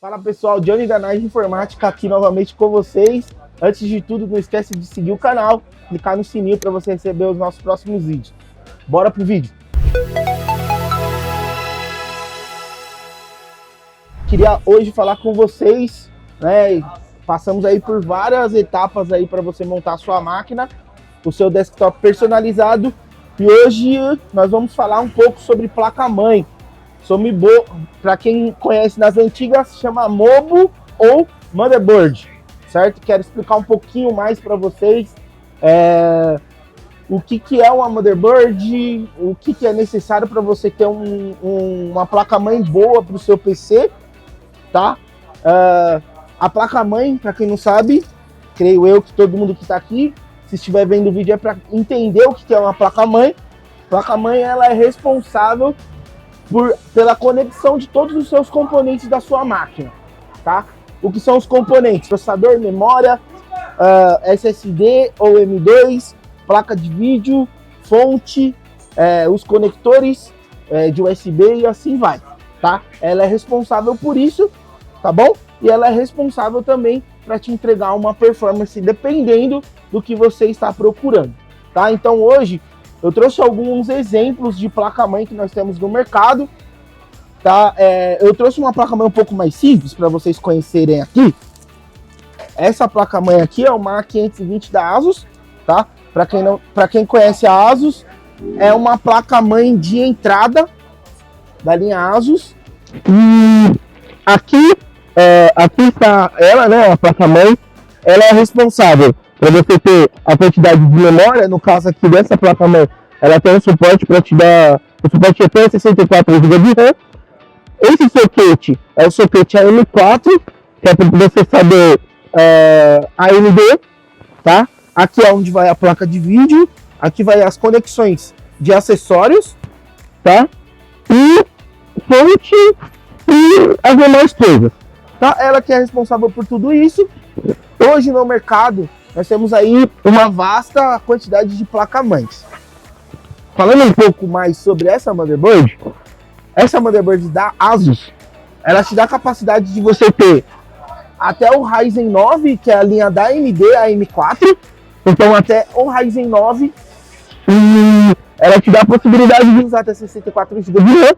Fala pessoal, Johnny da Nage Informática aqui novamente com vocês. Antes de tudo, não esquece de seguir o canal, clicar no sininho para você receber os nossos próximos vídeos. Bora pro vídeo! Queria hoje falar com vocês, né? Passamos aí por várias etapas aí para você montar a sua máquina, o seu desktop personalizado. E hoje nós vamos falar um pouco sobre placa-mãe. Para quem conhece nas antigas, chama MOBO ou Motherboard, certo? Quero explicar um pouquinho mais para vocês o que é uma Motherboard, o que é necessário para você ter uma placa-mãe boa para o seu PC, tá? A placa-mãe, para quem não sabe, creio eu que todo mundo que está aqui, se estiver vendo o vídeo, é para entender o que é uma placa-mãe. Placa-mãe, ela é responsável pela conexão de todos os seus componentes da sua máquina, tá? O que são os componentes? Processador, memória, SSD ou M2, placa de vídeo, fonte, os conectores de USB e assim vai, tá? Ela é responsável por isso, tá bom? E ela é responsável também para te entregar uma performance dependendo do que você está procurando, tá? Então hoje eu trouxe alguns exemplos de placa-mãe que nós temos no mercado, tá? Eu trouxe uma placa-mãe um pouco mais simples para vocês conhecerem aqui. Essa placa-mãe aqui é uma A520 da ASUS, tá? Para quem conhece a ASUS, é uma placa-mãe de entrada da linha ASUS. E aqui está ela, né? A placa-mãe, ela é responsável para você ter a quantidade de memória. No caso aqui dessa placa-mãe, ela tem um suporte para te dar o suporte até 64 GB de RAM. Esse soquete é o soquete AM4, que é para você saber AMD, tá? Aqui é onde vai a placa de vídeo, aqui vai as conexões de acessórios, tá? E fonte e as demais coisas, tá? Ela que é responsável por tudo isso. Hoje no mercado nós temos aí uma vasta quantidade de placa-mães. Falando um pouco mais sobre essa motherboard da ASUS, ela te dá a capacidade de você ter até o Ryzen 9, que é a linha da AMD, a M4, então até o Ryzen 9, e ela te dá a possibilidade de usar até 64 GB de RAM.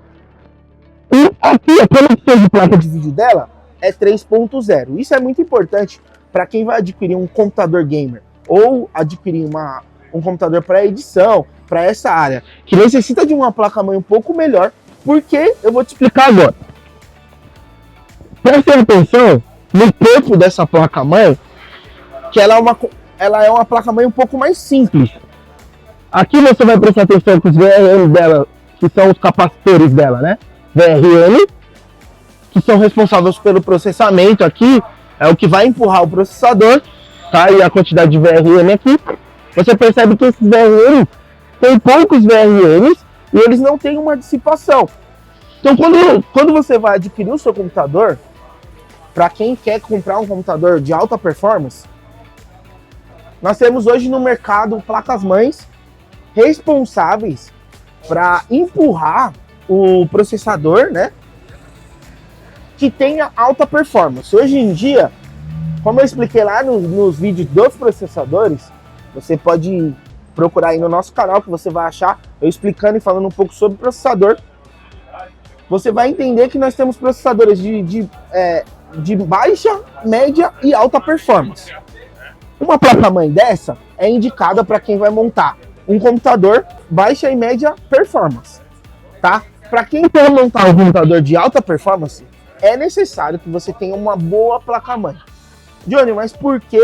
E aqui a conexão de placa de vídeo dela é 3.0. Isso é muito importante para quem vai adquirir um computador gamer ou adquirir um computador para edição, para essa área, que necessita de uma placa-mãe um pouco melhor, porque eu vou te explicar agora. Prestem atenção no corpo dessa placa-mãe, que ela é uma placa-mãe um pouco mais simples. Aqui você vai prestar atenção com os VRM dela, que são os capacitores dela, né? VRM, que são responsáveis pelo processamento aqui, é o que vai empurrar o processador, tá? E a quantidade de VRM aqui. Você percebe que esses VRM tem poucos VRMs e eles não têm uma dissipação. Então, quando você vai adquirir o seu computador, para quem quer comprar um computador de alta performance, nós temos hoje no mercado placas-mães responsáveis para empurrar o processador, né? Que tenha alta performance. Hoje em dia, como eu expliquei lá nos vídeos dos processadores, você pode procurar aí no nosso canal que você vai achar eu explicando e falando um pouco sobre processador. Você vai entender que nós temos processadores de baixa, média e alta performance. Uma placa-mãe dessa é indicada para quem vai montar um computador baixa e média performance, tá? Para quem quer montar um computador de alta performance, é necessário que você tenha uma boa placa-mãe. Johnny, mas por que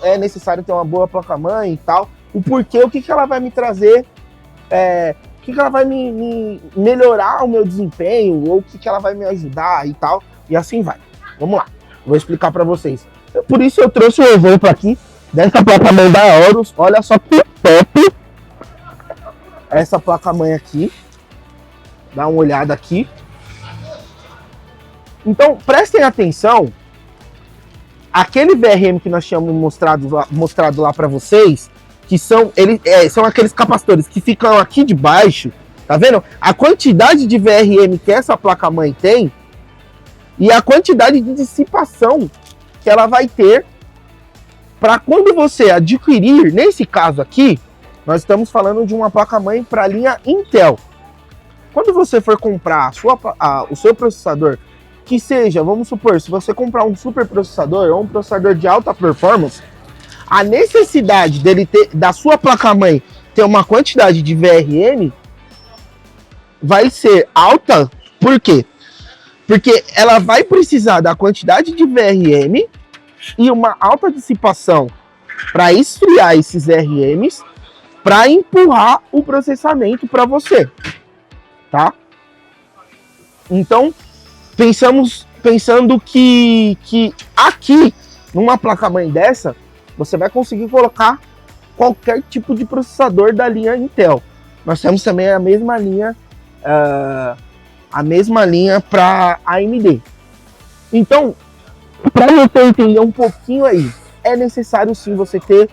é necessário ter uma boa placa-mãe e tal? O porquê, o que ela vai me trazer, o que ela vai me melhorar o meu desempenho, ou o que ela vai me ajudar e tal, e assim vai. Vamos lá, vou explicar para vocês. Por isso eu trouxe um exemplo aqui dessa placa-mãe da Aorus. Olha só que top essa placa-mãe aqui. Dá uma olhada aqui. Então, prestem atenção. Aquele VRM que nós tínhamos mostrado lá para vocês, que são aqueles capacitores que ficam aqui de baixo, tá vendo? A quantidade de VRM que essa placa-mãe tem e a quantidade de dissipação que ela vai ter para quando você adquirir, nesse caso aqui, nós estamos falando de uma placa-mãe para a linha Intel. Quando você for comprar o seu processador, que seja, vamos supor, se você comprar um super processador ou um processador de alta performance, a necessidade dele da sua placa-mãe ter uma quantidade de VRM vai ser alta. Por quê? Porque ela vai precisar da quantidade de VRM e uma alta dissipação para esfriar esses VRMs, para empurrar o processamento para você, tá? Então, pensando que aqui, numa placa-mãe dessa, você vai conseguir colocar qualquer tipo de processador da linha Intel. Nós temos também a mesma linha para AMD. Então, para você entender um pouquinho aí, é necessário sim você ter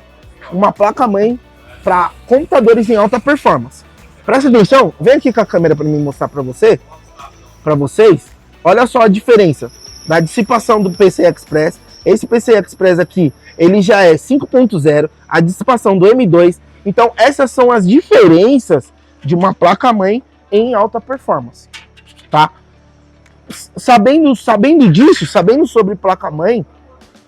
uma placa-mãe para computadores em alta performance. Presta atenção, vem aqui com a câmera para me mostrar para vocês. Olha só a diferença da dissipação do PCI Express. Esse PCI Express aqui, ele já é 5.0, a dissipação do M2. Então, essas são as diferenças de uma placa-mãe em alta performance, tá? Sabendo disso, sabendo sobre placa-mãe,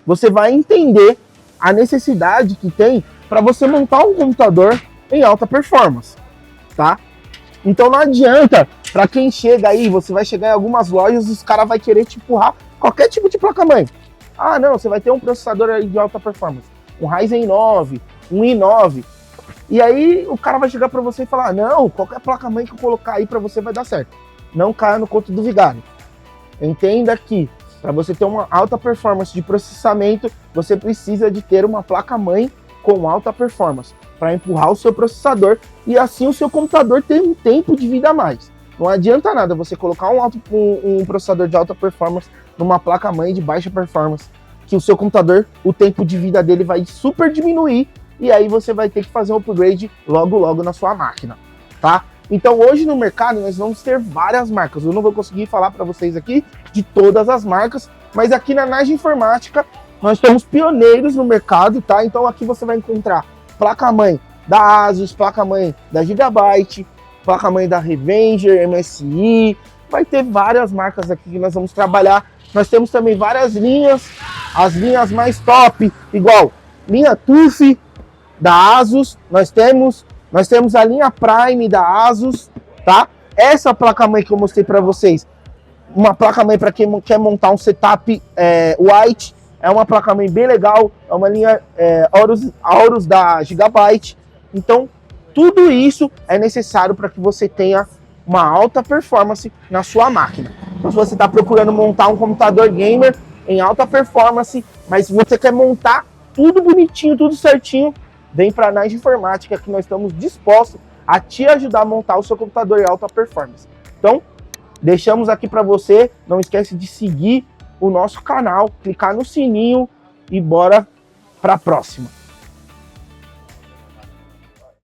você vai entender a necessidade que tem para você montar um computador em alta performance, tá? Então não adianta, para quem chega aí, você vai chegar em algumas lojas e os caras vão querer te empurrar qualquer tipo de placa-mãe. Ah, não, você vai ter um processador aí de alta performance, um Ryzen 9, um i9. E aí o cara vai chegar para você e falar, não, qualquer placa-mãe que eu colocar aí para você vai dar certo. Não caia no conto do vigário. Entenda que para você ter uma alta performance de processamento, você precisa de ter uma placa-mãe com alta performance para empurrar o seu processador e assim o seu computador ter um tempo de vida a mais. Não adianta nada você colocar um processador de alta performance numa placa-mãe de baixa performance, que o seu computador, o tempo de vida dele vai super diminuir e aí você vai ter que fazer um upgrade logo na sua máquina, tá? Então hoje no mercado nós vamos ter várias marcas. Eu não vou conseguir falar para vocês aqui de todas as marcas, mas aqui na Nage Informática nós somos pioneiros no mercado, tá? Então aqui você vai encontrar placa-mãe da Asus, placa-mãe da Gigabyte, placa-mãe da Revenger, MSI, vai ter várias marcas aqui que nós vamos trabalhar. Nós temos também várias linhas, as linhas mais top, igual linha TUF da Asus, nós temos a linha Prime da Asus, tá? Essa placa-mãe que eu mostrei para vocês, uma placa-mãe para quem quer montar um setup White, é uma placa-mãe bem legal, é uma linha Aorus da Gigabyte. Então, tudo isso é necessário para que você tenha uma alta performance na sua máquina. Então, se você está procurando montar um computador gamer em alta performance, mas você quer montar tudo bonitinho, tudo certinho, vem para a Nage Informática que nós estamos dispostos a te ajudar a montar o seu computador em alta performance. Então, deixamos aqui para você, não esquece de seguir o nosso canal, clicar no sininho e bora para a próxima.